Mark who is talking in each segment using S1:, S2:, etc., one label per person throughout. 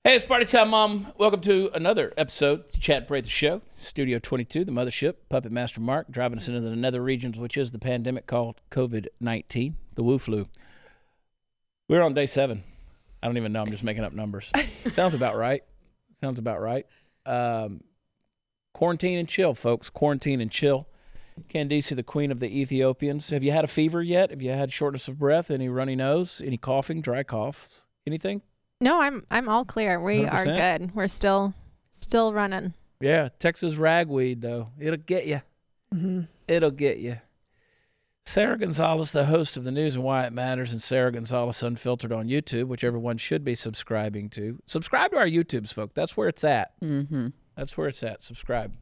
S1: Hey, it's party time, Mom. Welcome to another episode of the Chad Prather Show. Studio 22, the mothership, Puppet Master Mark, driving us into the nether regions, which is the pandemic called COVID-19, the Wu flu. We're on day 7. I don't even know. I'm just making up numbers. Sounds about right. Quarantine and chill, folks. Quarantine and chill. Candice, the queen of the Ethiopians. Have you had a fever yet? Have you had shortness of breath? Any runny nose? Any coughing? Dry coughs? Anything?
S2: No, I'm all clear. We
S1: 100%?
S2: are good. We're still running.
S1: Yeah, Texas ragweed, though. It'll get you.
S2: Mm-hmm.
S1: It'll get you. Sarah Gonzalez, the host of The News and Why It Matters, and Sarah Gonzalez Unfiltered on YouTube, which everyone should be subscribing to. Subscribe to our YouTubes, folks. That's where it's at.
S3: Mm-hmm.
S1: That's where it's at. Subscribe.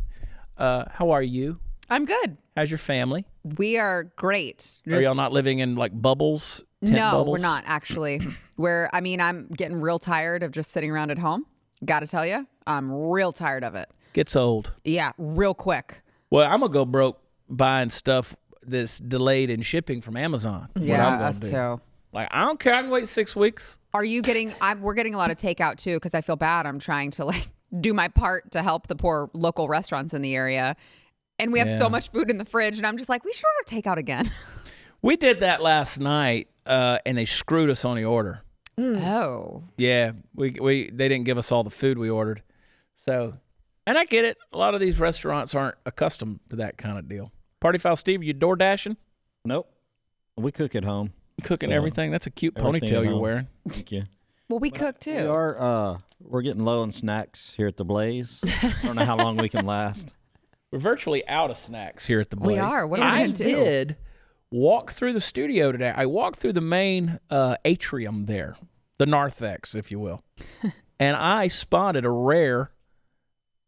S1: How are you?
S3: I'm good.
S1: How's your family?
S3: We are great.
S1: Are y'all not living in like bubbles? Tent
S3: No,
S1: bubbles?
S3: we're not actually. I'm getting real tired of just sitting around at home. Got to tell you, I'm real tired of it.
S1: Gets old.
S3: Yeah, real quick.
S1: Well, I'm going to go broke buying stuff that's delayed in shipping from Amazon.
S3: Yeah, us too.
S1: Like, I don't care. I can wait 6 weeks.
S3: Are you getting, we're getting a lot of takeout too because I feel bad. I'm trying to do my part to help the poor local restaurants in the area. And we have so much food in the fridge, and I'm just like, we should order takeout again.
S1: We did that last night, and they screwed us on the order.
S3: Oh.
S1: Yeah, they didn't give us all the food we ordered. So, and I get it. A lot of these restaurants aren't accustomed to that kind of deal. Party Foul Steve, you door dashing?
S4: Nope. We cook at home.
S1: Cooking
S4: So,
S1: everything? That's a cute
S4: everything
S1: ponytail
S4: at
S1: you're
S4: home.
S1: wearing.
S4: Thank you.
S3: Well, we cook too.
S4: We are. We're getting low on snacks here at the Blaze. I don't know how long we can last.
S1: We're virtually out of snacks here at the Blaze.
S3: We are. What are we
S1: I
S3: going to do?
S1: did walk through the studio today. I walked through the main atrium there, the narthex, if you will, and I spotted a rare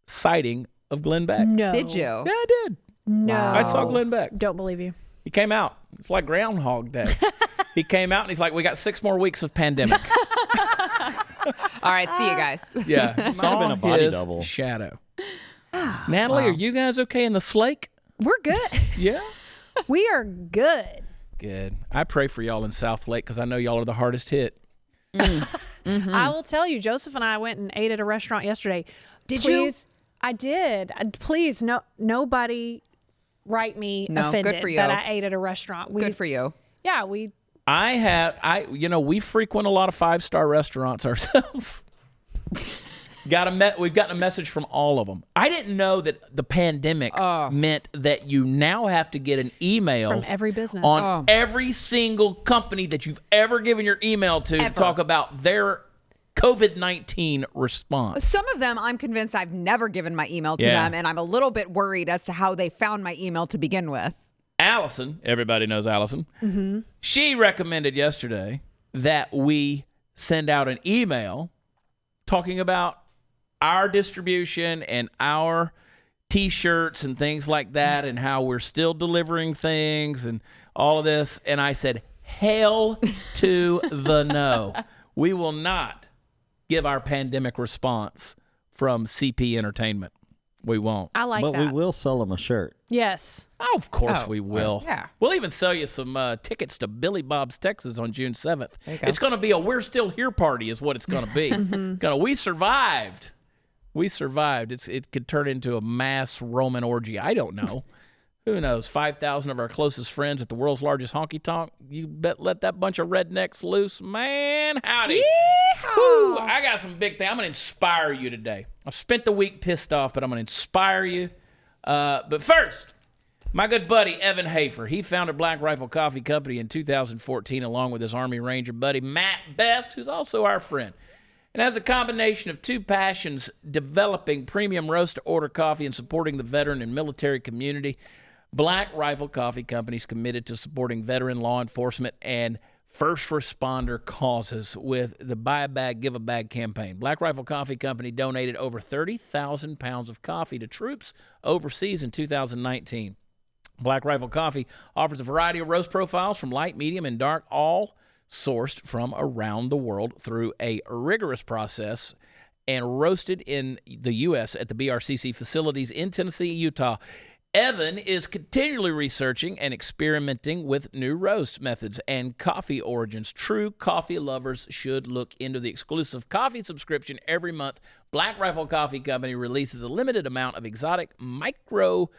S1: sighting of Glenn Beck.
S2: No.
S3: Did you?
S1: Yeah, I did.
S2: No.
S1: I saw Glenn Beck.
S2: Don't believe you.
S1: He came out. It's like Groundhog Day. He came out and he's like, we got 6 more weeks of pandemic.
S3: All right, see you guys.
S1: Yeah.
S4: Might have
S1: Saw
S4: been a body
S1: his
S4: double.
S1: shadow. Natalie, are you guys okay in the slake?
S2: We're good.
S1: Yeah.
S2: We are good.
S1: Good. I pray for y'all in South Lake because I know y'all are the hardest hit.
S2: I will tell you, Joseph and I went and ate at a restaurant yesterday.
S3: Did
S2: Please, I did. Please, nobody write me
S3: No, good
S2: offended
S3: for you.
S2: that I ate at a restaurant.
S3: Good for you.
S2: Yeah, we.
S1: We frequent a lot of 5-star restaurants ourselves. We've gotten a message from all of them. I didn't know that the pandemic meant that you now have to get an email
S2: From every business.
S1: on every single company that you've ever given your email to
S3: Ever.
S1: talk about their COVID-19 response.
S3: Some of them, I'm convinced I've never given my email to
S1: Yeah.
S3: them, and I'm a little bit worried as to how they found my email to begin with.
S1: Allison, everybody knows Allison, she recommended yesterday that we send out an email talking about our distribution and our T-shirts and things like that and how we're still delivering things and all of this. And I said, hell to the no. We will not give our pandemic response from CP Entertainment. We won't.
S2: I like
S4: But
S2: that.
S4: we will sell them a shirt.
S2: Yes.
S1: Oh, of course
S3: Oh,
S1: we will.
S3: yeah.
S1: We'll even sell you some tickets to Billy Bob's Texas on June 7th.
S3: There you go.
S1: It's going to be a We're Still Here party is what it's going to be. We survived. We survived. It could turn into a mass Roman orgy. I don't know. Who knows? 5,000 of our closest friends at the world's largest honky tonk. You bet let that bunch of rednecks loose. Man, howdy. Woo, I got some big things. I'm going to inspire you today. I've spent the week pissed off, but I'm going to inspire you. But first, my good buddy Evan Hafer, he founded Black Rifle Coffee Company in 2014 along with his Army Ranger buddy Matt Best, who's also our friend. And as a combination of two passions, developing premium roast-to-order coffee and supporting the veteran and military community, Black Rifle Coffee Company is committed to supporting veteran law enforcement and first responder causes with the Buy a Bag, Give a Bag campaign. Black Rifle Coffee Company donated over 30,000 pounds of coffee to troops overseas in 2019. Black Rifle Coffee offers a variety of roast profiles from light, medium, and dark, all sourced from around the world through a rigorous process and roasted in the U.S. at the BRCC facilities in Tennessee, Utah. Evan is continually researching and experimenting with new roast methods and coffee origins. True coffee lovers should look into the exclusive coffee subscription every month. Black Rifle Coffee Company releases a limited amount of exotic micro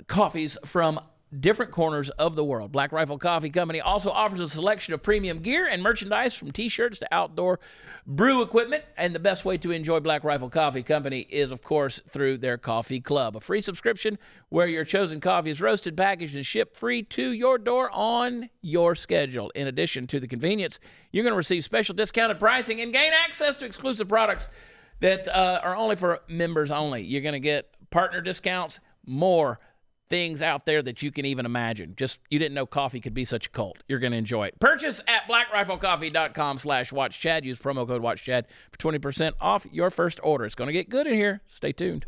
S1: coffees from different corners of the world. Black Rifle Coffee Company also offers a selection of premium gear and merchandise from t-shirts to outdoor brew equipment. And the best way to enjoy Black Rifle Coffee Company is, of course, through their coffee club, a free subscription where your chosen coffee is roasted, packaged, and shipped free to your door on your schedule. In addition to the convenience, you're going to receive special discounted pricing and gain access to exclusive products that are only for members only. You're going to get partner discounts, more things out there that you can even imagine. Just, you didn't know coffee could be such a cult. You're going to enjoy it. Purchase at blackriflecoffee.com/watchchad. Use promo code watchchad for 20% off your first order. It's going to get good in here. Stay tuned.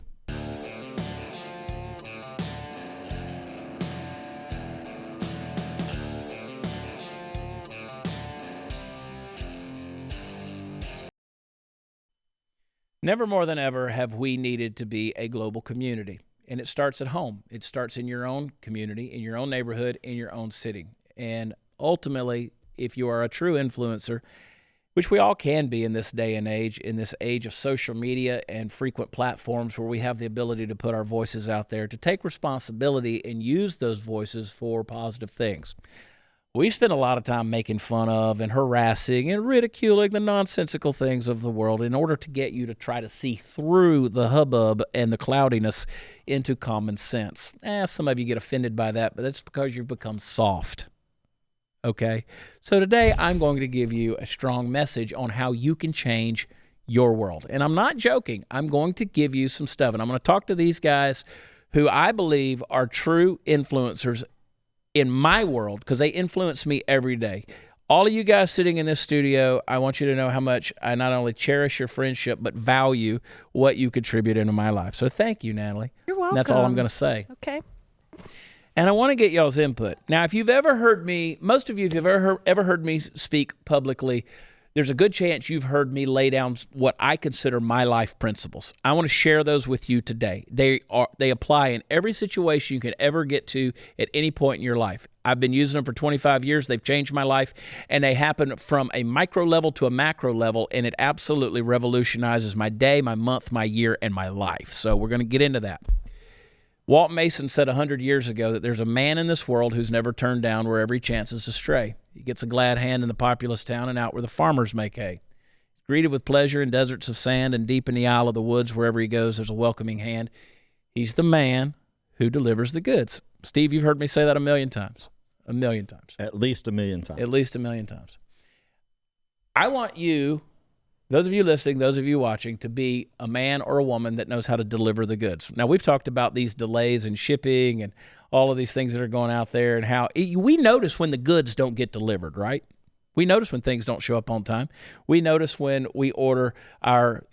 S1: Never more than ever have we needed to be a global community. And it starts at home. It starts in your own community, in your own neighborhood, in your own city. And ultimately, if you are a true influencer, which we all can be in this day and age, in this age of social media and frequent platforms where we have the ability to put our voices out there, to take responsibility and use those voices for positive things. We spend a lot of time making fun of and harassing and ridiculing the nonsensical things of the world in order to get you to try to see through the hubbub and the cloudiness into common sense. Some of you get offended by that, but that's because you've become soft. Okay? So today I'm going to give you a strong message on how you can change your world. And I'm not joking. I'm going to give you some stuff. And I'm going to talk to these guys who I believe are true influencers in my world, because they influence me every day. All of you guys sitting in this studio, I want you to know how much I not only cherish your friendship, but value what you contribute into my life. So thank you, Natalie.
S2: You're welcome.
S1: And that's all I'm going to say.
S2: Okay.
S1: And I want to get y'all's input. Now, if you've ever heard me, most of you, if you've ever heard me speak publicly, there's a good chance you've heard me lay down what I consider my life principles. I want to share those with you today. They apply in every situation you can ever get to at any point in your life. I've been using them for 25 years. They've changed my life, and they happen from a micro level to a macro level, and it absolutely revolutionizes my day, my month, my year, and my life. So we're going to get into that. Walt Mason said 100 years ago that there's a man in this world who's never turned down wherever he chances to stray. He gets a glad hand in the populous town and out where the farmers make hay. He's greeted with pleasure in deserts of sand, and deep in the aisle of the woods, wherever he goes, there's a welcoming hand. He's the man who delivers the goods. Steve, you've heard me say that a million times. A million times.
S4: At least a million times.
S1: At least a million times. I want you, those of you listening, those of you watching, to be a man or a woman that knows how to deliver the goods. Now, we've talked about these delays in shipping and all of these things that are going out there, and how we notice when the goods don't get delivered, right? We notice when things don't show up on time. We notice when we order our,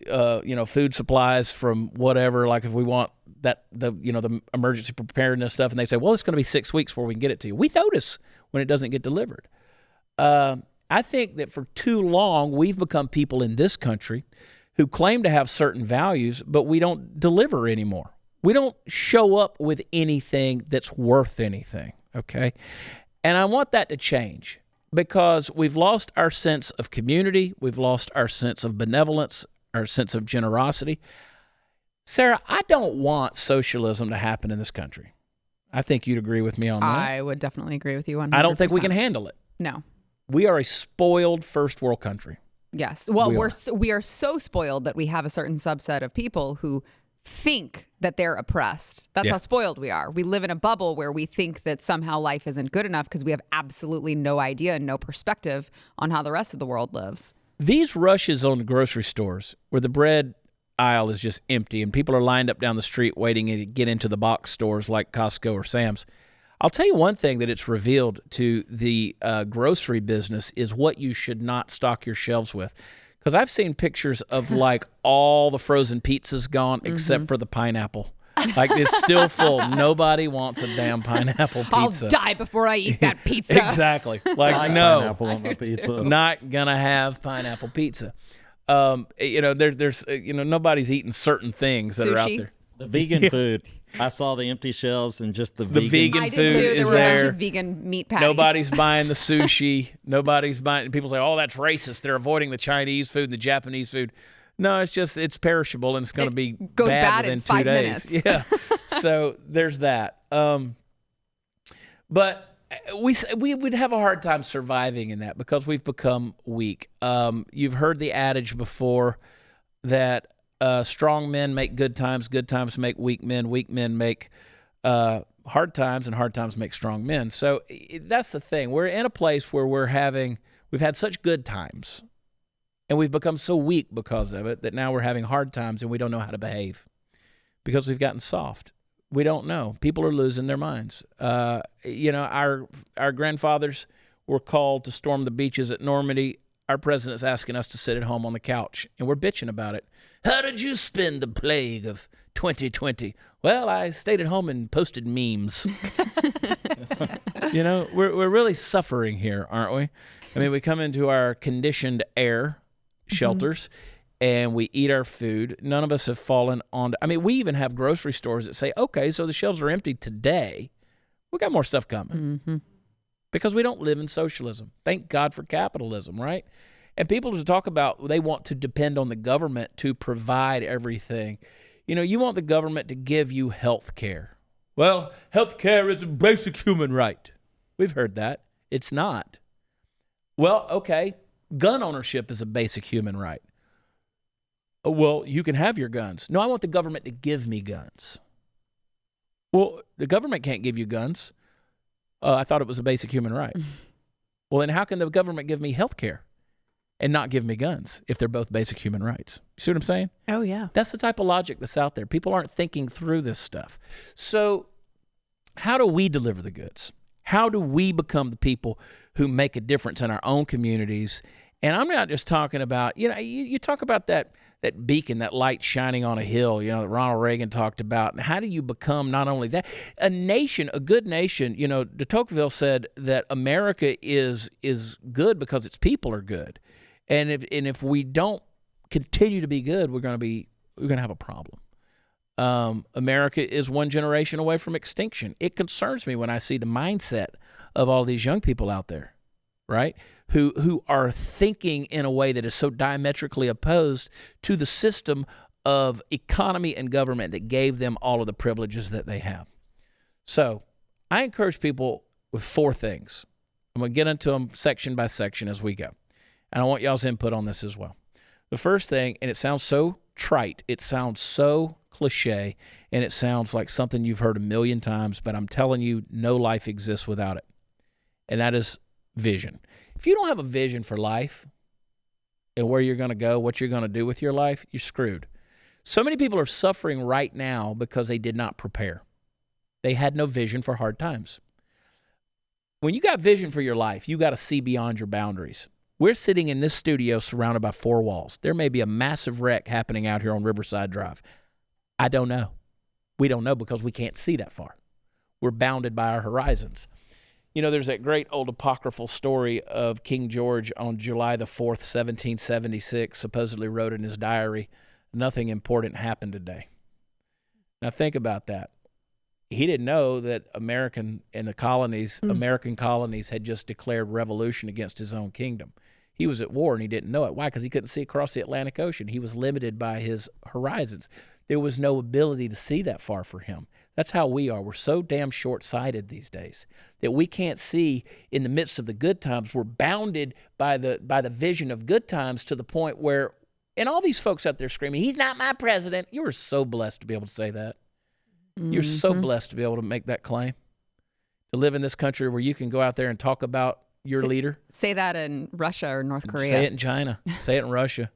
S1: food supplies from whatever, like if we want the emergency preparedness stuff, and they say, well, it's going to be 6 weeks before we can get it to you. We notice when it doesn't get delivered. I think that for too long, we've become people in this country who claim to have certain values, but we don't deliver anymore. We don't show up with anything that's worth anything, okay? And I want that to change, because we've lost our sense of community. We've lost our sense of benevolence, our sense of generosity. Sarah, I don't want socialism to happen in this country. I think you'd agree with me on that.
S3: I would definitely agree with you 100%.
S1: I don't think we can handle it.
S3: No.
S1: We are a spoiled first world country.
S3: Yes. Well, we are so spoiled that we have a certain subset of people who think that they're oppressed. That's how spoiled we are. We live in a bubble where we think that somehow life isn't good enough because we have absolutely no idea and no perspective on how the rest of the world lives.
S1: These rushes on the grocery stores where the bread aisle is just empty and people are lined up down the street waiting to get into the box stores like Costco or Sam's. I'll tell you one thing that it's revealed to the grocery business is what you should not stock your shelves with. Because I've seen pictures of like all the frozen pizzas gone except for the pineapple. Like it's still full. Nobody wants a damn pineapple pizza.
S3: I'll die before I eat that pizza.
S1: Exactly. Like no,
S4: pineapple on my pizza.
S1: not gonna have pineapple pizza. There's nobody's eating certain things that are out there.
S4: The vegan food. I saw the empty shelves and just the
S1: vegan
S3: I
S1: food
S3: did too.
S1: is
S3: There were a bunch
S1: there.
S3: of vegan meat patties.
S1: Nobody's buying the sushi. Nobody's buying. People say, "Oh, that's racist." They're avoiding the Chinese food, the Japanese food. No, it's perishable and it's going to be
S3: goes
S1: bad
S3: bad
S1: within
S3: in
S1: 2
S3: 5
S1: days.
S3: minutes.
S1: Yeah. So there's that. But we would have a hard time surviving in that because we've become weak. You've heard the adage before that strong men make good times make weak men make hard times, and hard times make strong men. So that's the thing. We're in a place where we've had such good times, and we've become so weak because of it that now we're having hard times and we don't know how to behave because we've gotten soft. We don't know. People are losing their minds. Our grandfathers were called to storm the beaches at Normandy. Our president's asking us to sit at home on the couch, and we're bitching about it. How did you spend the plague of 2020? Well, I stayed at home and posted memes. We're really suffering here, aren't we? I mean, we come into our conditioned air shelters, and we eat our food. None of us have fallen on. I mean, we even have grocery stores that say, okay, so the shelves are empty today. We got more stuff coming. Because we don't live in socialism. Thank God for capitalism, right? And people to talk about they want to depend on the government to provide everything. You want the government to give you health care. Well, health care is a basic human right. We've heard that. It's not. Well, okay, gun ownership is a basic human right. Well, you can have your guns. No, I want the government to give me guns. Well, the government can't give you guns. I thought it was a basic human right. Well, then how can the government give me health care and not give me guns if they're both basic human rights? You see what I'm saying?
S2: Oh, yeah.
S1: That's the type of logic that's out there. People aren't thinking through this stuff. So how do we deliver the goods? How do we become the people who make a difference in our own communities? And I'm not just talking about, you talk about that beacon, that light shining on a hill, that Ronald Reagan talked about. And how do you become not only that, a nation, a good nation? De Tocqueville said that America is good because its people are good. And if we don't continue to be good, we're going to have a problem. America is one generation away from extinction. It concerns me when I see the mindset of all these young people out there, right? Who are thinking in a way that is so diametrically opposed to the system of economy and government that gave them all of the privileges that they have. So I encourage people with 4 things. I'm going to get into them section by section as we go. And I want y'all's input on this as well. The first thing, and it sounds so trite, it sounds so cliche, and it sounds like something you've heard a million times, but I'm telling you, no life exists without it. And that is vision. If you don't have a vision for life and where you're going to go, what you're going to do with your life, you're screwed. So many people are suffering right now because they did not prepare. They had no vision for hard times. When you got vision for your life, you got to see beyond your boundaries. We're sitting in this studio surrounded by 4 walls. There may be a massive wreck happening out here on Riverside Drive. I don't know. We don't know because we can't see that far. We're bounded by our horizons. There's that great old apocryphal story of King George on July the 4th, 1776, supposedly wrote in his diary, nothing important happened today. Now think about that. He didn't know that American colonies had just declared revolution against his own kingdom. He was at war and he didn't know it. Why? Because he couldn't see across the Atlantic Ocean. He was limited by his horizons. There was no ability to see that far for him. That's how we are. We're so damn short-sighted these days that we can't see in the midst of the good times. We're bounded by the vision of good times to the point where, and all these folks out there screaming, he's not my president. You are so blessed to be able to say that. You're so blessed to be able to make that claim, to live in this country where you can go out there and talk about your leader.
S3: Say that in Russia or North Korea.
S1: Say it in China. Say it in Russia.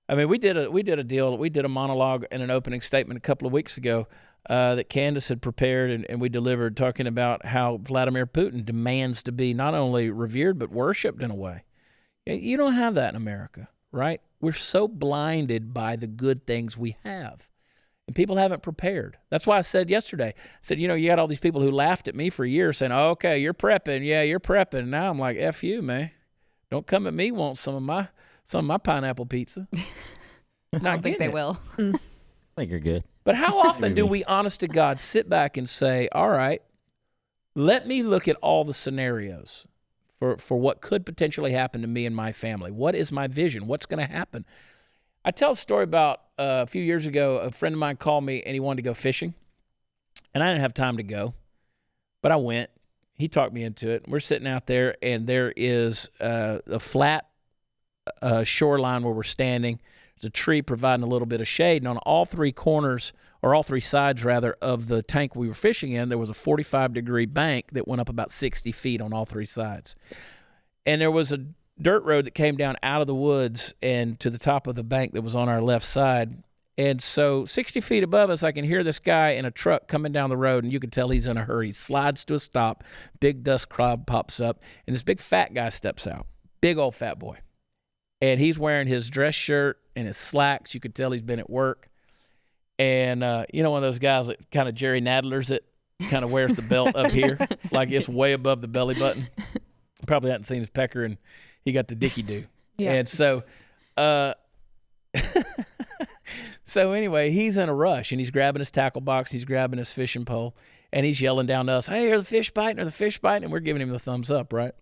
S1: I mean, we did a monologue and an opening statement a couple of weeks ago that Candace had prepared and we delivered, talking about how Vladimir Putin demands to be not only revered but worshipped in a way. You don't have that in America, right? We're so blinded by the good things we have. And people haven't prepared. That's why I said yesterday, you got all these people who laughed at me for years saying, oh, okay, you're prepping. Yeah, you're prepping. Now I'm like, F you, man. Don't come at me want some of my pineapple pizza.
S3: I don't think they will.
S4: I think you're good.
S1: But how often do we, honest to God, sit back and say, all right, let me look at all the scenarios for what could potentially happen to me and my family. What is my vision? What's going to happen? I tell a story about a few years ago, a friend of mine called me and he wanted to go fishing. And I didn't have time to go, but I went. He talked me into it. We're sitting out there, and there is a flat shoreline where we're standing. There's a tree providing a little bit of shade, and on all three corners, or all three sides, rather, of the tank we were fishing in, there was a 45-degree bank that went up about 60 feet on all three sides. And there was a dirt road that came down out of the woods and to the top of the bank that was on our left side. And so 60 feet above us, I can hear this guy in a truck coming down the road, and you can tell he's in a hurry. He slides to a stop, big dust cloud pops up, and this big fat guy steps out, big old fat boy. And he's wearing his dress shirt and his slacks. You could tell he's been at work. And, you know, one of those guys that kind of Jerry Nadlers it, kind of wears the belt up here, like it's way above the belly button. Probably hadn't seen his pecker, and he got the dicky-do. Yeah. And so, so anyway, he's in a rush, and he's grabbing his tackle box, he's grabbing his fishing pole, and he's yelling down to us, hey, are the fish biting? Are the fish biting? And we're giving him the thumbs up, right?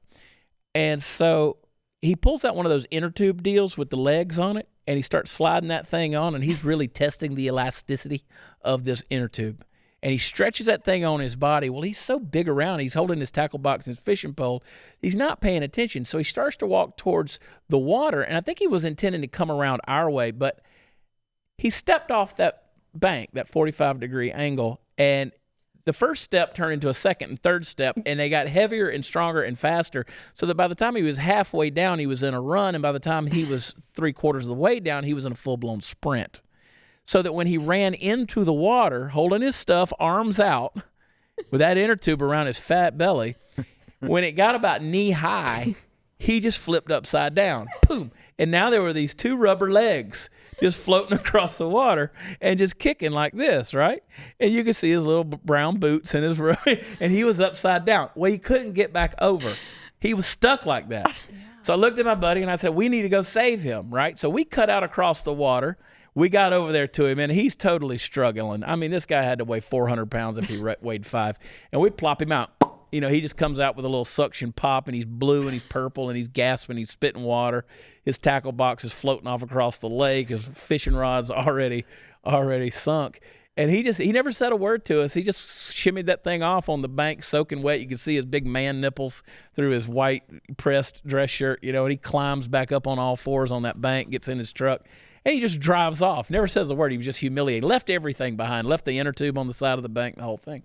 S1: And so he pulls out one of those inner tube deals with the legs on it, and he starts sliding that thing on, and he's really testing the elasticity of this inner tube. And he stretches that thing on his body. Well, he's so big around, he's holding his tackle box and his fishing pole. He's not paying attention. So he starts to walk towards the water, and I think he was intending to come around our way, but he stepped off that bank, that 45-degree angle, and the first step turned into a second and third step, and they got heavier and stronger and faster, so that by the time he was halfway down, he was in a run, and by the time he was 3/4 of the way down, he was in a full-blown sprint. So that when he ran into the water, holding his stuff, arms out, with that inner tube around his fat belly, when it got about knee-high, he just flipped upside down. Boom! And now there were these two rubber legs just floating across the water and just kicking like this, right? And you could see his little brown boots and his and he was upside down. Well, he couldn't get back over. He was stuck like that. Yeah. So I looked at my buddy and I said, we need to go save him, right? So we cut out across the water. We got over there to him, and he's totally struggling. I mean, this guy had to weigh 400 pounds if he weighed 5. And we plop him out. You know, he just comes out with a little suction pop, and he's blue, and he's purple, and he's gasping, he's spitting water. His tackle box is floating off across the lake. His fishing rod's already sunk. And he never said a word to us. He just shimmied that thing off on the bank, soaking wet. You can see his big man nipples through his white pressed dress shirt, you know, and he climbs back up on all fours on that bank, gets in his truck, and he just drives off. Never says a word. He was just humiliated. Left everything behind. Left the inner tube on the side of the bank, the whole thing.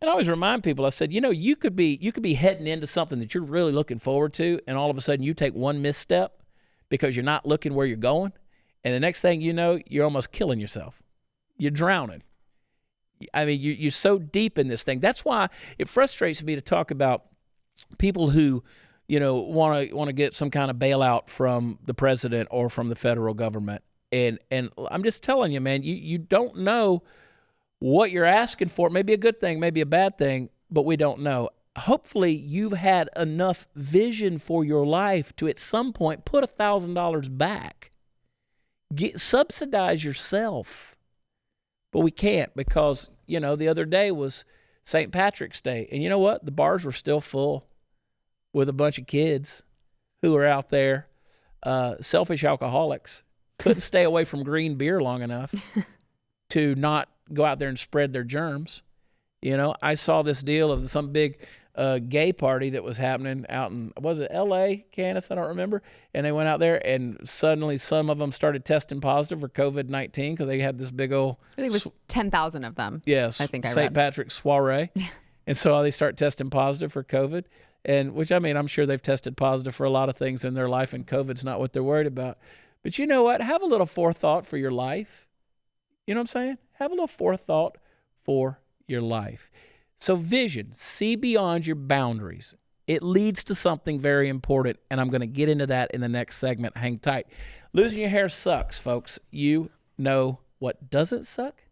S1: And I always remind people, I said, you know, you could be heading into something that you're really looking forward to, and all of a sudden you take one misstep because you're not looking where you're going, and the next thing you know, you're almost killing yourself. You're drowning. I mean, you're so deep in this thing. That's why it frustrates me to talk about people who, you know, want to get some kind of bailout from the president or from the federal government. And I'm just telling you, man, you don't know what you're asking for. Maybe a good thing, maybe a bad thing, but we don't know. Hopefully you've had enough vision for your life to at some point put $1,000 back. Subsidize yourself. But we can't because, you know, the other day was St. Patrick's Day. And you know what? The bars were still full with a bunch of kids who were out there, selfish alcoholics, couldn't stay away from green beer long enough to not go out there and spread their germs. You know, I saw this deal of some big gay party that was happening out in, was it L.A., Candace? I don't remember. And they went out there, and suddenly some of them started testing positive for COVID-19 because they had this big old...
S3: I think it was 10,000 of them.
S1: Yes.
S3: I think I read.
S1: St. Patrick's soiree. And so they start testing positive for COVID. And which, I mean, I'm sure they've tested positive for a lot of things in their life, and COVID's not what they're worried about. But you know what? Have a little forethought for your life. You know what I'm saying? Have a little forethought for your life. So vision, see beyond your boundaries. It leads to something very important, and I'm going to get into that in the next segment. Hang tight. Losing your hair sucks, folks. You know what doesn't suck?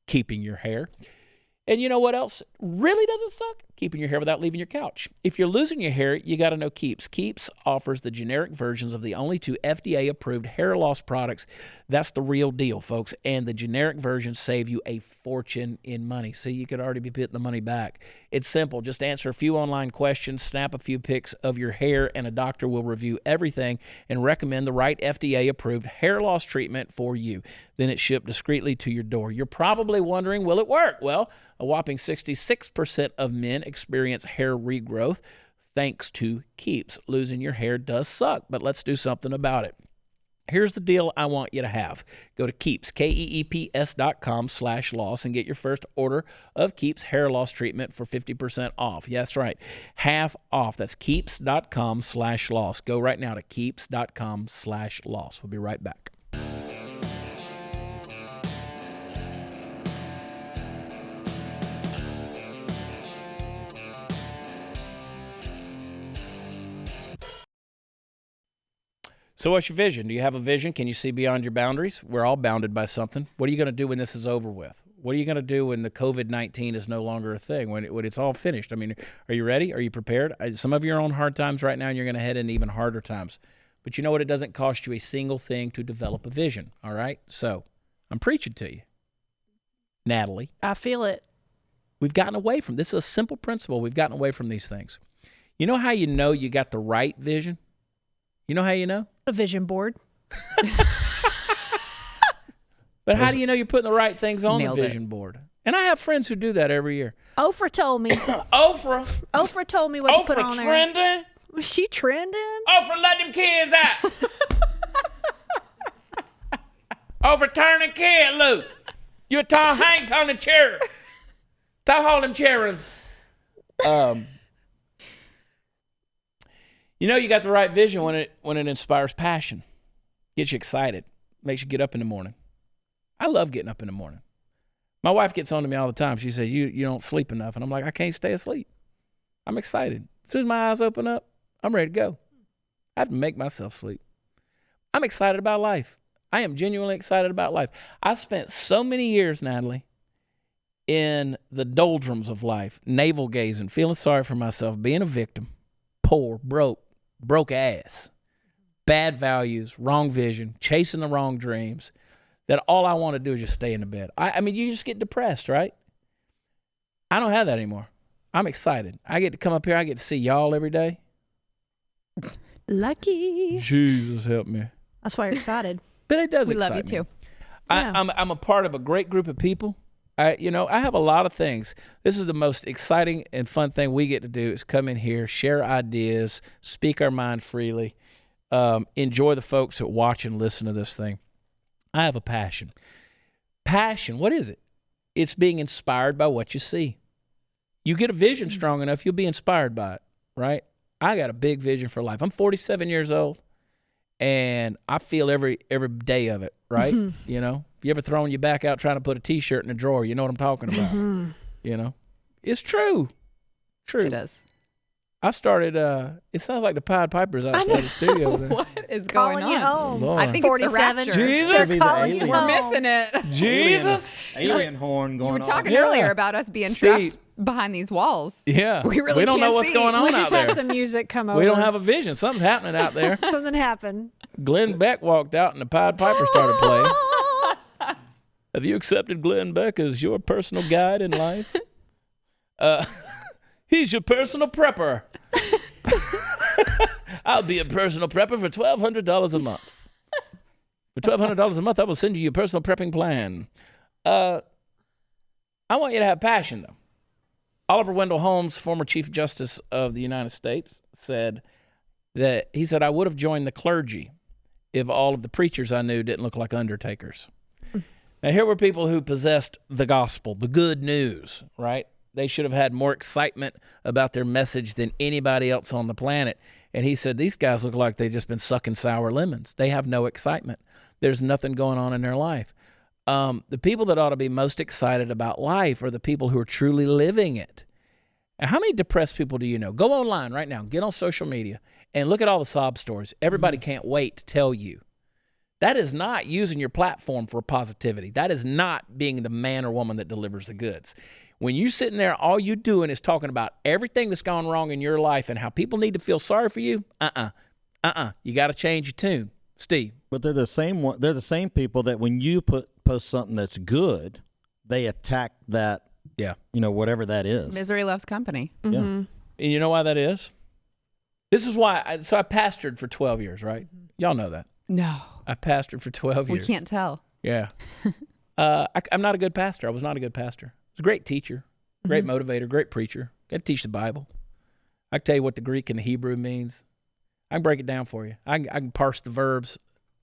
S1: Keeping your hair. And you know what else really doesn't suck? Keeping your hair without leaving your couch. If you're losing your hair, you got to know Keeps. Keeps offers the generic versions of the only 2 FDA-approved hair loss products. That's the real deal, folks. And the generic versions save you a fortune in money. See, you could already be putting the money back. It's simple. Just answer a few online questions, snap a few pics of your hair, and a doctor will review everything and recommend the right FDA-approved hair loss treatment for you. Then it's shipped discreetly to your door. You're probably wondering, will it work? Well, a whopping 66% of men experience hair regrowth thanks to Keeps. Losing your hair does suck, but let's do something about it. Here's the deal I want you to have. Go to Keeps, KEEPS.com/loss and get your first order of Keeps hair loss treatment for 50% off. Yeah, that's right. Half off. That's Keeps.com/loss. Go right now to Keeps.com/loss. We'll be right back. So what's your vision? Do you have a vision? Can you see beyond your boundaries? We're all bounded by something. What are you going to do when this is over with? What are you going to do when the COVID-19 is no longer a thing, when it's all finished? I mean, are you ready? Are you prepared? Some of you are on hard times right now, and you're going to head into even harder times. But you know what? It doesn't cost you a single thing to develop a vision, all right? So I'm preaching to you. Natalie.
S2: I feel it.
S1: We've gotten away from this. Is a simple principle. We've gotten away from these things. You know how you know you got the right vision? You know how you know?
S2: A vision board.
S1: But how do you know you're putting the right things on
S3: Nailed
S1: the vision board? And I have friends who do that every year.
S2: Oprah told me.
S1: Oprah
S2: told me what to put on there.
S1: trending?
S2: Was she trending?
S1: Oprah, let them kids out. Oprah, turn the kid loose. You Tom Hanks on the chair. Stop holding them chairs. You know you got the right vision when it inspires passion, gets you excited, makes you get up in the morning. I love getting up in the morning. My wife gets on to me all the time. She says, you don't sleep enough. And I'm like, I can't stay asleep. I'm excited. As soon as my eyes open up, I'm ready to go. I have to make myself sleep. I'm excited about life. I am genuinely excited about life. I spent so many years, Natalie, in the doldrums of life, navel gazing, feeling sorry for myself, being a victim, poor, broke ass, bad values, wrong vision, chasing the wrong dreams, that all I want to do is just stay in the bed. I mean, you just get depressed, right? I don't have that anymore. I'm excited. I get to come up here. I get to see y'all every day.
S2: Lucky.
S1: Jesus help me.
S2: That's why you're excited.
S1: But it does
S3: We
S1: excite
S3: love you
S1: me.
S3: too.
S2: Yeah.
S1: I'm a part of a great group of people. I have a lot of things. This is the most exciting and fun thing we get to do is come in here, share ideas, speak our mind freely, enjoy the folks that watch and listen to this thing. I have a passion. Passion, what is it? It's being inspired by what you see. You get a vision strong enough, you'll be inspired by it, right? I got a big vision for life. I'm 47 years old, and I feel every day of it, right? You know? You ever thrown your back out trying to put a T-shirt in a drawer? You know what I'm talking about. You know? It's true. True.
S3: It is.
S1: I started, it sounds like the Pied Pipers outside the studio there.
S3: What is going
S2: Calling you
S3: on?
S2: home.
S1: Lord.
S3: I think it's the
S2: 47.
S3: rapture.
S1: Jesus.
S2: They're
S4: Maybe the
S2: calling you
S4: alien.
S3: We're
S2: home.
S3: missing it.
S1: Jesus.
S4: Alien horn going
S3: We were
S4: on.
S3: talking
S1: Yeah.
S3: earlier about us being
S1: Steve.
S3: trapped behind these walls.
S1: Yeah.
S3: We really
S1: don't know
S3: can't
S1: what's
S3: see.
S1: going on
S2: We
S1: out
S2: just
S1: there.
S2: had some music come over.
S1: We don't have a vision. Something's happening out there.
S2: Something happened.
S1: Glenn Beck walked out and the Pied Piper started playing. Have you accepted Glenn Beck as your personal guide in life? He's your personal prepper. I'll be a personal prepper for $1,200 a month. For $1,200 a month, I will send you your personal prepping plan. I want you to have passion, though. Oliver Wendell Holmes, former Chief Justice of the United States, said, I would have joined the clergy if all of the preachers I knew didn't look like undertakers. Now, here were people who possessed the gospel, the good news, right? They should have had more excitement about their message than anybody else on the planet. And he said, these guys look like they've just been sucking sour lemons. They have no excitement. There's nothing going on in their life. The people that ought to be most excited about life are the people who are truly living it. Now, how many depressed people do you know? Go online right now. Get on social media and look at all the sob stories. Everybody can't wait to tell you. That is not using your platform for positivity. That is not being the man or woman that delivers the goods. When you're sitting there, all you doing is talking about everything that's gone wrong in your life and how people need to feel sorry for you. You got to change your tune, Steve.
S4: But they're the same one. They're the same people that when you post something that's good, they attack that.
S1: Yeah.
S4: Whatever that is.
S3: Misery loves company.
S4: Yeah.
S1: And you know why that is? This is why. I pastored for 12 years, right? Y'all know that.
S3: No.
S1: I pastored for 12 years.
S3: We can't tell.
S1: Yeah. I'm not a good pastor. I was not a good pastor. I was a great teacher, great motivator, great preacher. Got to teach the Bible. I can tell you what the Greek and the Hebrew means. I can break it down for you. I can parse the verbs.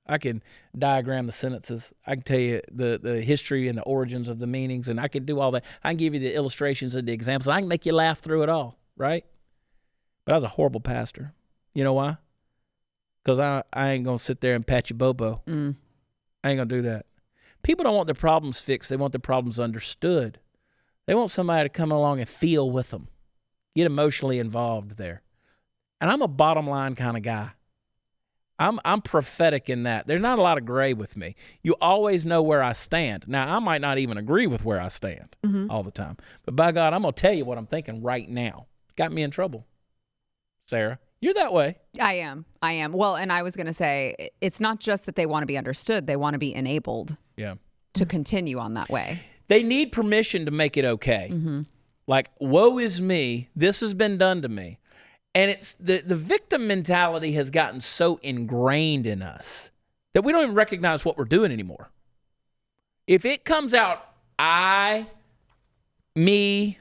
S1: I can diagram the sentences. I can tell you the history and the origins of the meanings, and I can do all that. I can give you the illustrations and the examples. I can make you laugh through it all, right? But I was a horrible pastor. You know why? Because I ain't going to sit there and pat your bobo. I ain't going to do that. People don't want their problems fixed. They want their problems understood. They want somebody to come along and feel with them, get emotionally involved there. And I'm a bottom line kind of guy. I'm prophetic in that. There's not a lot of gray with me. You always know where I stand. Now, I might not even agree with where I stand all the time. But by God, I'm going to tell you what I'm thinking right now. Got me in trouble. Sarah, you're that way.
S3: I am. Well, and I was going to say, it's not just that they want to be understood. They want to be enabled to continue on that way.
S1: They need permission to make it okay. Like, woe is me. This has been done to me. And it's the victim mentality has gotten so ingrained in us that we don't even recognize what we're doing anymore. If it comes out, I, me,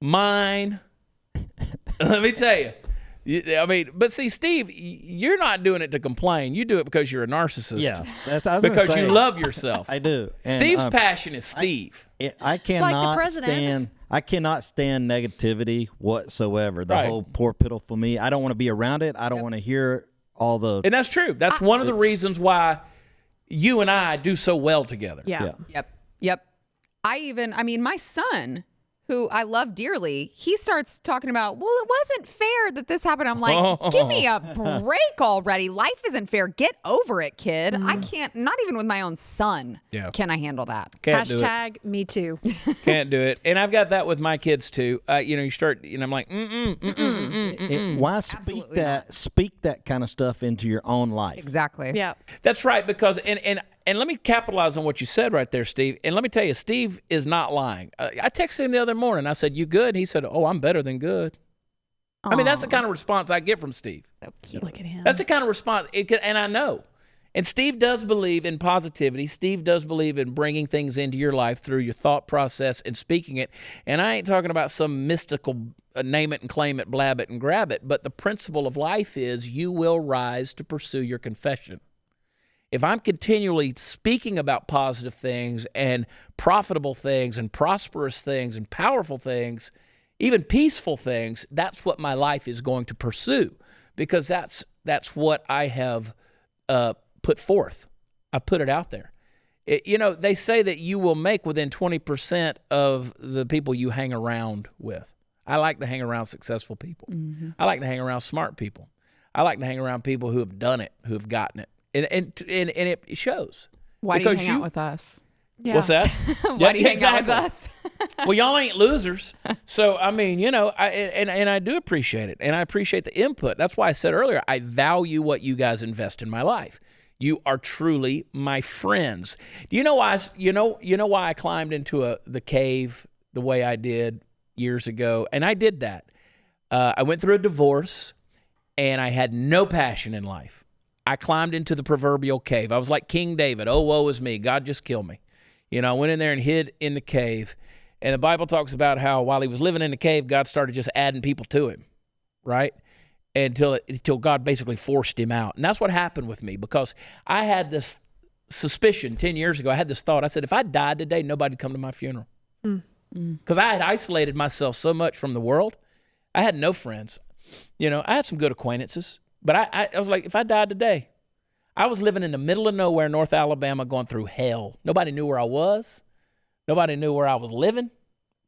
S1: mine, let me tell you. But see, Steve, you're not doing it to complain. You do it because you're a narcissist.
S4: Yeah, that's I was
S1: because
S4: gonna say,
S1: you love yourself.
S4: I do. And,
S1: Steve's passion is Steve.
S4: I cannot
S2: president.
S4: stand. I cannot stand negativity whatsoever. The whole poor pitiful me. I don't want to be around it. I don't want to hear all the.
S1: And that's true. That's one of the reasons why you and I do so well together.
S2: Yeah.
S3: Yep. My son, who I love dearly, he starts talking about, well, it wasn't fair that this happened. I'm like, give me a break already. Life isn't fair. Get over it, kid. I can't, not even with my own son, can I handle that.
S1: Can't do it.
S2: Hashtag me too.
S1: Can't do it. And I've got that with my kids too. You start, I'm like,
S4: Why speak that kind of stuff into your own life?
S3: Exactly.
S2: Yeah.
S1: That's right, because and let me capitalize on what you said right there, Steve. And let me tell you, Steve is not lying. I texted him the other morning. I said, "You good?" He said, "Oh, I'm better than good." I mean, that's the kind of response I get from Steve.
S3: So cute.
S2: Look at him.
S1: That's the kind of response, and I know. And Steve does believe in positivity. Steve does believe in bringing things into your life through your thought process and speaking it. And I ain't talking about some mystical name it and claim it, blab it and grab it. But the principle of life is you will rise to pursue your confession. If I'm continually speaking about positive things and profitable things and prosperous things and powerful things, even peaceful things, that's what my life is going to pursue, because that's what I have put forth. I put it out there. They say that you will make within 20% of the people you hang around with. I like to hang around successful people. I like to hang around smart people. I like to hang around people who have done it, who have gotten it. And it shows.
S3: Why do you hang out with us?
S2: Yeah.
S1: What's that?
S3: Why do you hang out with us?
S1: Well, y'all ain't losers. So, I mean, I do appreciate it. And I appreciate the input. That's why I said earlier, I value what you guys invest in my life. You are truly my friends. You know why I climbed into the cave the way I did years ago? And I did that. I went through a divorce, and I had no passion in life. I climbed into the proverbial cave. I was like King David. Oh, woe is me. God, just kill me. I went in there and hid in the cave. And the Bible talks about how while he was living in the cave, God started just adding people to him, right? Until God basically forced him out. And that's what happened with me, because I had this suspicion 10 years ago. I had this thought. I said, if I died today, nobody'd come to my funeral. Because I had isolated myself so much from the world. I had no friends. I had some good acquaintances. But I was like, if I died today, I was living in the middle of nowhere, North Alabama, going through hell. Nobody knew where I was. Nobody knew where I was living.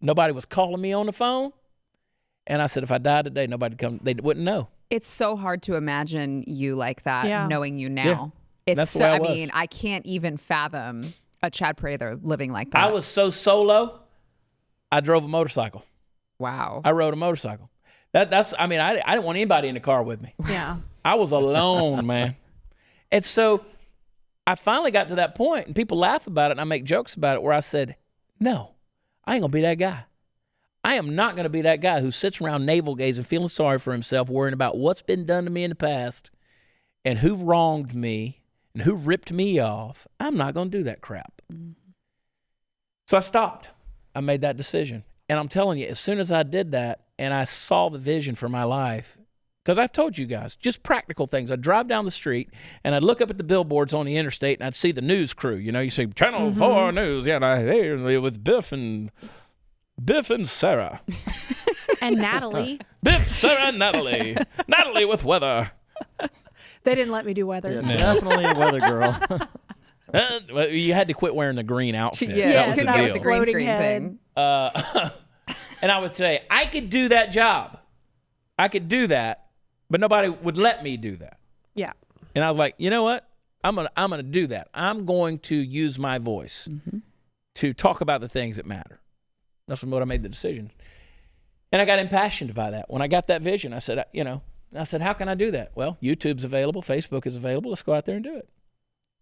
S1: Nobody was calling me on the phone. And I said, if I died today, nobody'd come. They wouldn't know.
S3: It's so hard to imagine you like that, knowing you now.
S1: Yeah.
S3: It's
S1: That's the way I was.
S3: mean, I can't even fathom a Chad Prather living like that.
S1: I was so solo. I drove a motorcycle.
S3: Wow.
S1: I rode a motorcycle. I didn't want anybody in the car with me.
S2: Yeah.
S1: I was alone, man. And so I finally got to that point, and people laugh about it, and I make jokes about it, where I said, no, I ain't going to be that guy. I am not going to be that guy who sits around navel-gazing, feeling sorry for himself, worrying about what's been done to me in the past and who wronged me and who ripped me off. I'm not going to do that crap. Mm-hmm. So I stopped. I made that decision. And I'm telling you, as soon as I did that and I saw the vision for my life, because I've told you guys, just practical things. I'd drive down the street and I'd look up at the billboards on the interstate and I'd see the news crew. You know, you see Channel 4 News. Yeah, with Biff and Sarah.
S2: And Natalie.
S1: Biff, Sarah, and Natalie. Natalie with weather.
S2: They didn't let me do weather.
S4: Yeah, definitely a weather girl.
S1: Well, you had to quit wearing the green outfit.
S3: Yeah,
S2: because
S3: that was
S2: the
S3: a green
S2: floating
S3: screen
S2: head.
S3: thing.
S1: And I would say, I could do that job. I could do that, but nobody would let me do that.
S2: Yeah.
S1: And I was like, you know what? I'm gonna do that. I'm going to use my voice to talk about the things that matter. That's what I made the decision. And I got impassioned by that. When I got that vision, I said, how can I do that? Well, YouTube's available. Facebook is available. Let's go out there and do it.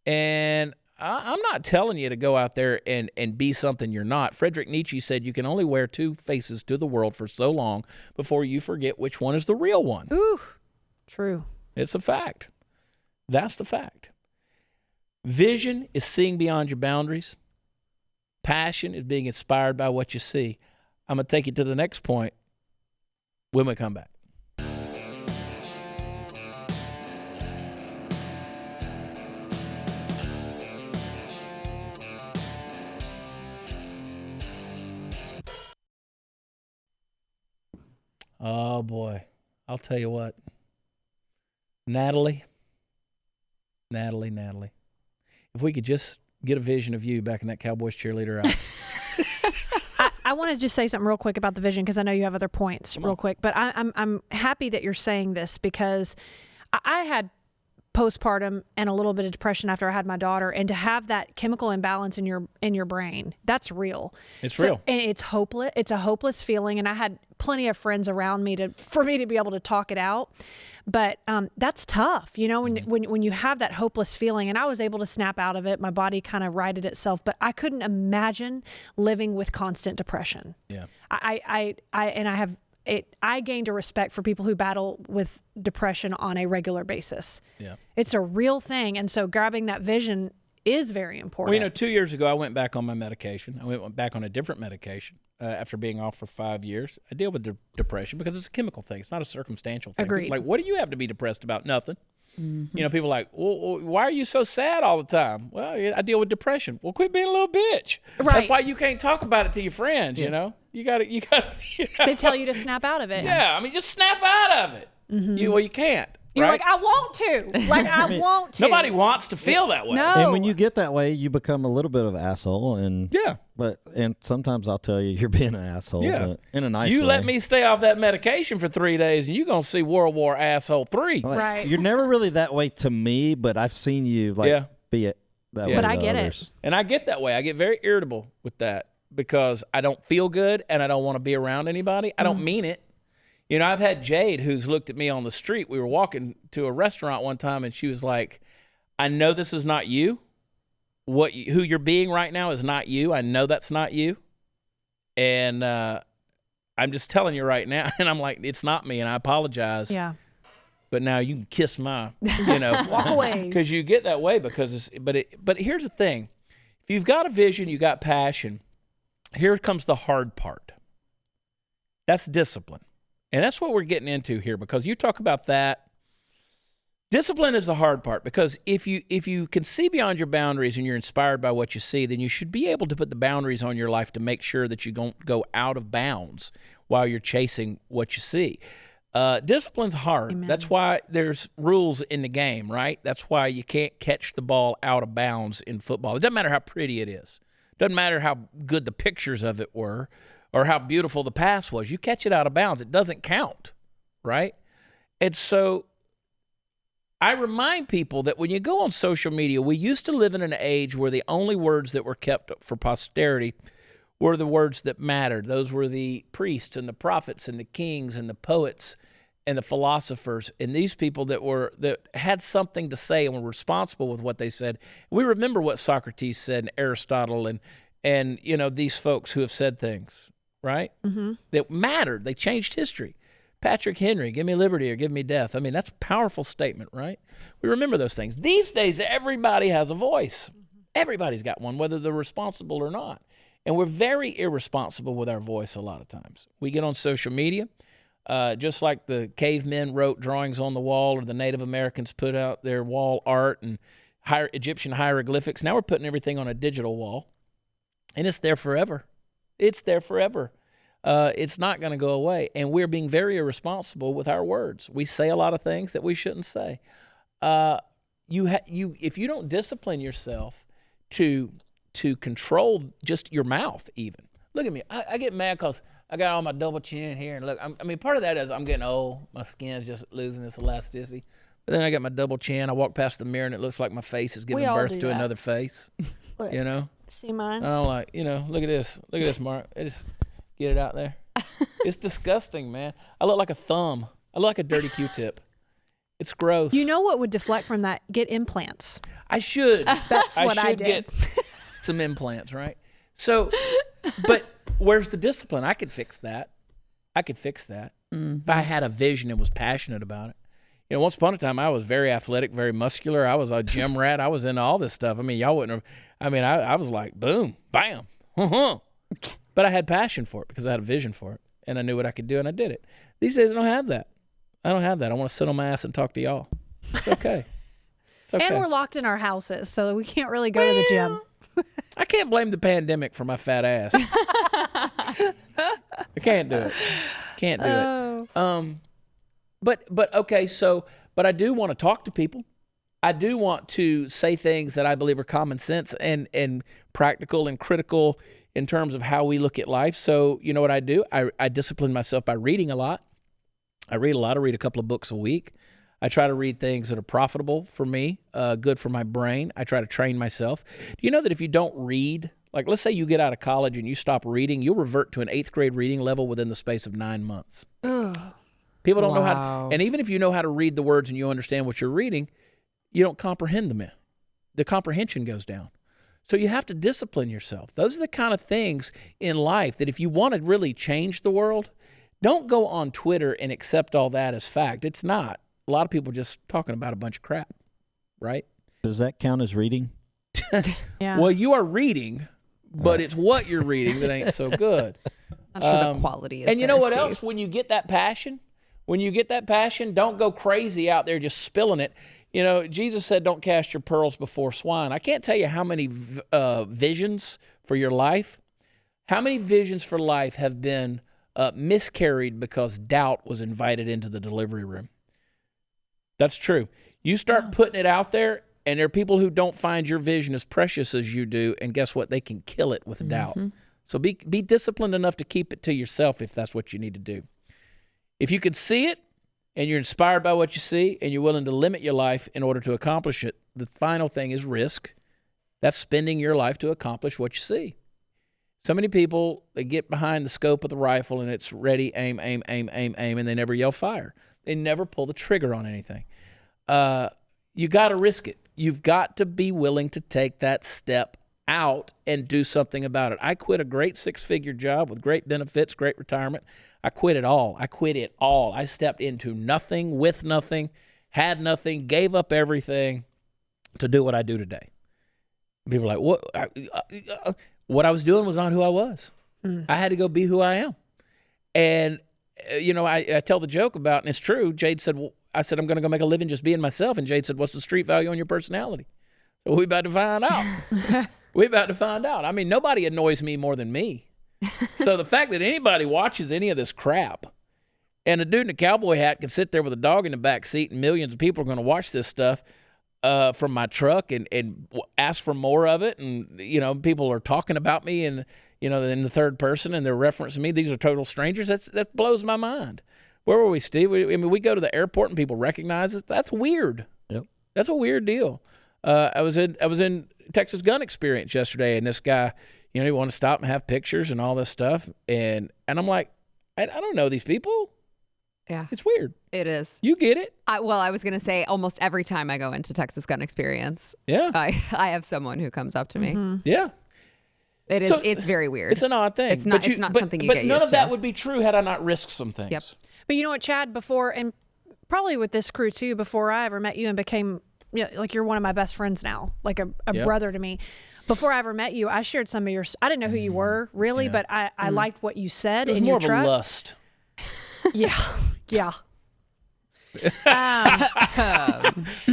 S1: And I'm not telling you to go out there and be something you're not. Friedrich Nietzsche said you can only wear two faces to the world for so long before you forget which one is the real one.
S2: Ooh, true.
S1: It's a fact. That's the fact. Vision is seeing beyond your boundaries. Passion is being inspired by what you see. I'm going to take you to the next point when we come back. Oh, boy. I'll tell you what. Natalie. If we could just get a vision of you back in that Cowboys cheerleader outfit.
S2: I want to just say something real quick about the vision because I know you have other points real quick. But I'm happy that you're saying this because I had postpartum and a little bit of depression after I had my daughter, and to have that chemical imbalance in your brain, that's real.
S1: It's real.
S2: And it's hopeless. It's a hopeless feeling. And I had plenty of friends around me for me to be able to talk it out. But that's tough, you know, when you have that hopeless feeling. And I was able to snap out of it. My body kind of righted itself. But I couldn't imagine living with constant depression.
S1: Yeah.
S2: I gained a respect for people who battle with depression on a regular basis.
S1: Yeah.
S2: It's a real thing. And so grabbing that vision is very important.
S1: Well, 2 years ago, I went back on my medication. I went back on a different medication after being off for 5 years. I deal with depression because it's a chemical thing. It's not a circumstantial thing.
S2: Agreed.
S1: People are like, what do you have to be depressed about? Nothing. Mm-hmm. You know, people are like, well, why are you so sad all the time? Well, I deal with depression. Well, quit being a little bitch.
S2: Right.
S1: That's why you can't talk about it to your friends, you know? You got to.
S2: They tell you to snap out of it.
S1: Yeah, I mean, just snap out of it. Mm-hmm. You can't.
S2: You're
S1: right?
S2: like, I want to. Like, I want to.
S1: Nobody wants to feel that way.
S2: No.
S4: And when you get that way, you become a little bit of an asshole. And and sometimes I'll tell you you're being an asshole, but in a nice way.
S1: You let me stay off that medication for 3 days, and you're going to see World War Asshole 3.
S4: Like,
S2: right.
S4: You're never really that way to me, but I've seen you be it that way.
S2: But
S4: to
S2: I get
S4: others.
S2: it.
S1: And I get that way. I get very irritable with that because I don't feel good and I don't want to be around anybody. I don't mean it. You know, I've had Jade who's looked at me on the street. We were walking to a restaurant one time, and she was like, I know this is not you. Who you're being right now is not you. I know that's not you. And I'm just telling you right now. And I'm like, it's not me, and I apologize.
S2: Yeah.
S1: But now you can kiss my,
S2: walk away.
S1: Because you get that way because but here's the thing. If you've got a vision, you got passion, here comes the hard part. That's discipline. And that's what we're getting into here because you talk about that. Discipline is the hard part because if you can see beyond your boundaries and you're inspired by what you see, then you should be able to put the boundaries on your life to make sure that you don't go out of bounds while you're chasing what you see. Discipline's hard.
S2: Amen.
S1: That's why there's rules in the game, right? That's why you can't catch the ball out of bounds in football. It doesn't matter how pretty it is. It doesn't matter how good the pictures of it were or how beautiful the pass was. You catch it out of bounds, it doesn't count, right? And so I remind people that when you go on social media, we used to live in an age where the only words that were kept for posterity were the words that mattered. Those were the priests and the prophets and the kings and the poets and the philosophers and these people that had something to say and were responsible with what they said. We remember what Socrates said and Aristotle and these folks who have said things, right? Mm-hmm. That mattered. They changed history. Patrick Henry, give me liberty or give me death. I mean, that's a powerful statement, right? We remember those things. These days, everybody has a voice. Everybody's got one, whether they're responsible or not. And we're very irresponsible with our voice a lot of times. We get on social media, just like the cavemen wrote drawings on the wall or the Native Americans put out their wall art and Egyptian hieroglyphics. Now we're putting everything on a digital wall, and it's there forever. It's there forever. It's not going to go away, and we're being very irresponsible with our words. We say a lot of things that we shouldn't say. If you don't discipline yourself to control just your mouth, even. Look at me. I get mad because I got all my double chin here, and look. Part of that is I'm getting old. My skin's just losing this elasticity. But then I got my double chin. I walk past the mirror, and it looks like my face is giving birth to another face.
S2: Look, see mine?
S1: I'm like, look at this. Look at this, Mark. I just get it out there. It's disgusting, man. I look like a thumb. I look like a dirty Q-tip. It's gross.
S2: You know what would deflect from that? Get implants.
S1: I should.
S2: That's what I did.
S1: Get some implants, right? So, but where's the discipline? I could fix that. Mm-hmm. If I had a vision and was passionate about it. Once upon a time, I was very athletic, very muscular. I was a gym rat. I was into all this stuff. Y'all wouldn't have. I was like, boom, bam, But I had passion for it because I had a vision for it, and I knew what I could do, and I did it. These days, I don't have that. I want to sit on my ass and talk to y'all. It's okay. It's okay.
S2: And we're locked in our houses, so we can't really go to the gym.
S1: I can't blame the pandemic for my fat ass. I can't do it. But okay, but I do want to talk to people. I do want to say things that I believe are common sense and practical and critical in terms of how we look at life. So you know what I do? I discipline myself by reading a lot. I read a lot. I read a couple of books a week. I try to read things that are profitable for me, good for my brain. I try to train myself. Do you know that if you don't read, like let's say you get out of college and you stop reading, you'll revert to an 8th grade reading level within the space of 9 months.
S2: Ugh.
S1: People don't know how to, and even if you know how to read the words and you understand what you're reading, you don't comprehend them. The comprehension goes down. So you have to discipline yourself. Those are the kind of things in life that if you want to really change the world, don't go on Twitter and accept all that as fact. It's not. A lot of people are just talking about a bunch of crap, right?
S4: Does that count as reading?
S2: Yeah.
S1: Well, you are reading, but it's what you're reading that ain't so good.
S3: Not sure the quality is
S1: and you know what
S3: Steve.
S1: else? When you get that passion, don't go crazy out there just spilling it. Jesus said, don't cast your pearls before swine. I can't tell you how many visions for your life, how many visions for life have been miscarried because doubt was invited into the delivery room. That's true. You start putting it out there, and there are people who don't find your vision as precious as you do, and guess what? They can kill it with doubt. So be disciplined enough to keep it to yourself if that's what you need to do. If you can see it, and you're inspired by what you see, and you're willing to limit your life in order to accomplish it, the final thing is risk. That's spending your life to accomplish what you see. So many people, they get behind the scope of the rifle, and it's ready, aim, aim, aim, aim, aim, and they never yell fire. They never pull the trigger on anything. You got to risk it. You've got to be willing to take that step out and do something about it. I quit a great 6-figure job with great benefits, great retirement. I quit it all. I stepped into nothing, with nothing, had nothing, gave up everything to do what I do today. People are like, what? What I was doing was not who I was. I had to go be who I am. And, I tell the joke about, and it's true, Jade said, I said, I'm going to go make a living just being myself. And Jade said, what's the street value on your personality? So we about to find out. Nobody annoys me more than me. So the fact that anybody watches any of this crap, and a dude in a cowboy hat can sit there with a dog in the back seat, and millions of people are going to watch this stuff from my truck and ask for more of it. And, people are talking about me and, in the third person, and they're referencing me. These are total strangers. That blows my mind. Where were we, Steve? We go to the airport and people recognize us. That's weird.
S4: Yep.
S1: That's a weird deal. I was in Texas Gun Experience yesterday, and this guy, you want to stop and have pictures and all this stuff. And I'm like, I don't know these people.
S3: Yeah.
S1: It's weird.
S3: It is.
S1: You get it?
S3: I was going to say almost every time I go into Texas Gun Experience,
S1: Yeah.
S3: I have someone who comes up to me.
S1: Yeah.
S3: It is.
S1: So,
S3: it's very weird.
S1: It's an odd thing.
S3: It's not something you get used to.
S1: But none of that would be true had I not risked some things.
S3: Yep.
S2: But you know what, Chad, before, and probably with this crew too, before I ever met you and became, like you're one of my best friends now, like a brother to me. Before I ever met you, I shared some of your, I didn't know who you were really, but I liked what you said
S1: It was
S2: in
S1: more
S2: your
S1: of
S2: truck.
S1: a lust.
S2: Yeah. Yeah.
S1: Some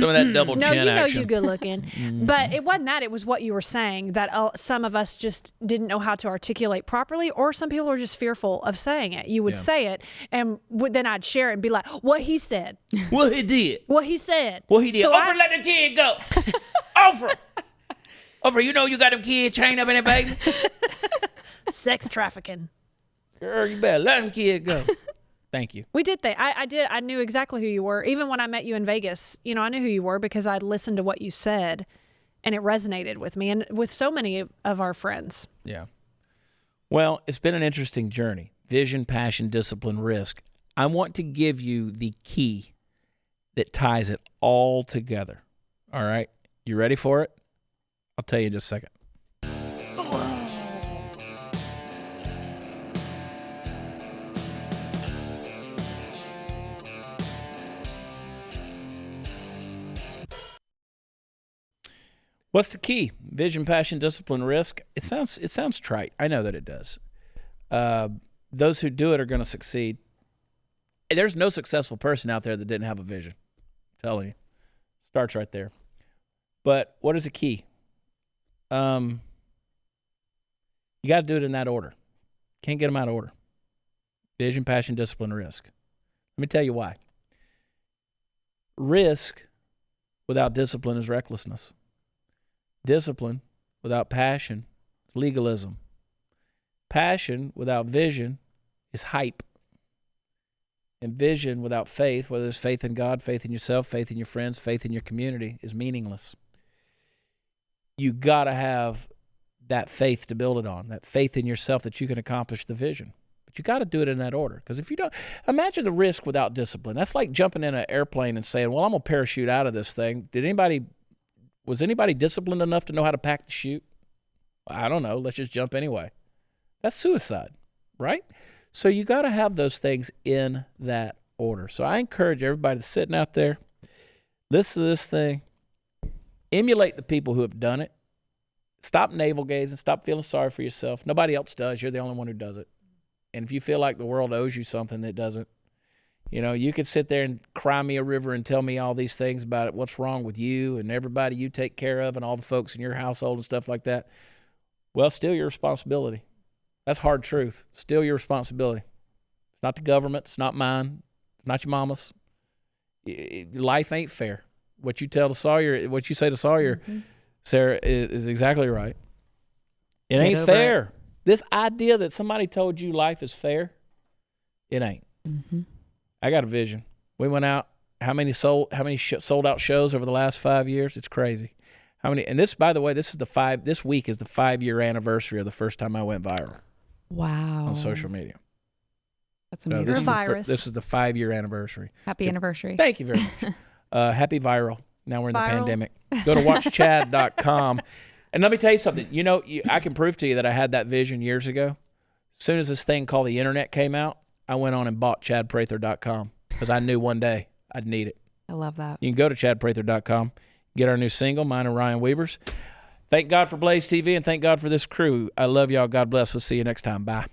S1: of that double
S2: No,
S1: chin
S2: you know
S1: action.
S2: you good looking. But it wasn't that. It was what you were saying, that some of us just didn't know how to articulate properly, or some people are just fearful of saying it. You would say it, and then I'd share it and be like, what he said.
S1: What he did.
S2: What he said.
S1: What he did.
S2: So
S1: Offer, let the kid go. Offer. Offer, you know you got them kids chained up in that baby?
S2: Sex trafficking.
S1: Girl, you better let them kid go. Thank you.
S2: We did that. I did. I knew exactly who you were. Even when I met you in Vegas, I knew who you were because I'd listened to what you said, and it resonated with me and with so many of our friends.
S1: Yeah. Well, it's been an interesting journey. Vision, passion, discipline, risk. I want to give you the key that ties it all together. All right? You ready for it? I'll tell you in just a second. What's the key? Vision, passion, discipline, risk. It sounds trite. I know that it does. Those who do it are going to succeed. There's no successful person out there that didn't have a vision. I'm telling you. Starts right there. But what is the key? You got to do it in that order. Can't get them out of order. Vision, passion, discipline, risk. Let me tell you why. Risk without discipline is recklessness. Discipline without passion is legalism. Passion without vision is hype. And vision without faith, whether it's faith in God, faith in yourself, faith in your friends, faith in your community, is meaningless. You got to have that faith to build it on, that faith in yourself that you can accomplish the vision. But you got to do it in that order. Because if you don't, imagine the risk without discipline. That's like jumping in an airplane and saying, well, I'm going to parachute out of this thing. Was anybody disciplined enough to know how to pack the chute? I don't know. Let's just jump anyway. That's suicide, right? So you got to have those things in that order. So I encourage everybody that's sitting out there, listen to this thing, emulate the people who have done it. Stop navel gazing. Stop feeling sorry for yourself. Nobody else does. You're the only one who does it. And if you feel like the world owes you something that doesn't, you could sit there and cry me a river and tell me all these things about it, what's wrong with you and everybody you take care of and all the folks in your household and stuff like that. Well, still your responsibility. That's hard truth. Still your responsibility. It's not the government. It's not mine. It's not your mama's. Life ain't fair. What you say to Sawyer, Sarah, is exactly right. It ain't fair. This idea that somebody told you life is fair, it ain't. Mm-hmm. I got a vision. We went out. How many sold out shows over the last 5 years? It's crazy. How many? And this, by the way, this week is the 5-year anniversary of the first time I went viral.
S3: Wow.
S1: On social media.
S3: That's amazing.
S1: This is the 5-year anniversary.
S3: Happy anniversary.
S1: Thank you very much. Happy viral. Now we're in the pandemic. Go to watchchad.com. And let me tell you something. I can prove to you that I had that vision years ago. As soon as this thing called the internet came out, I went on and bought chadprather.com because I knew one day I'd need it.
S3: I love that.
S1: You can go to chadprather.com, get our new single, mine and Ryan Weaver's. Thank God for Blaze TV and thank God for this crew. I love y'all. God bless. We'll see you next time. Bye.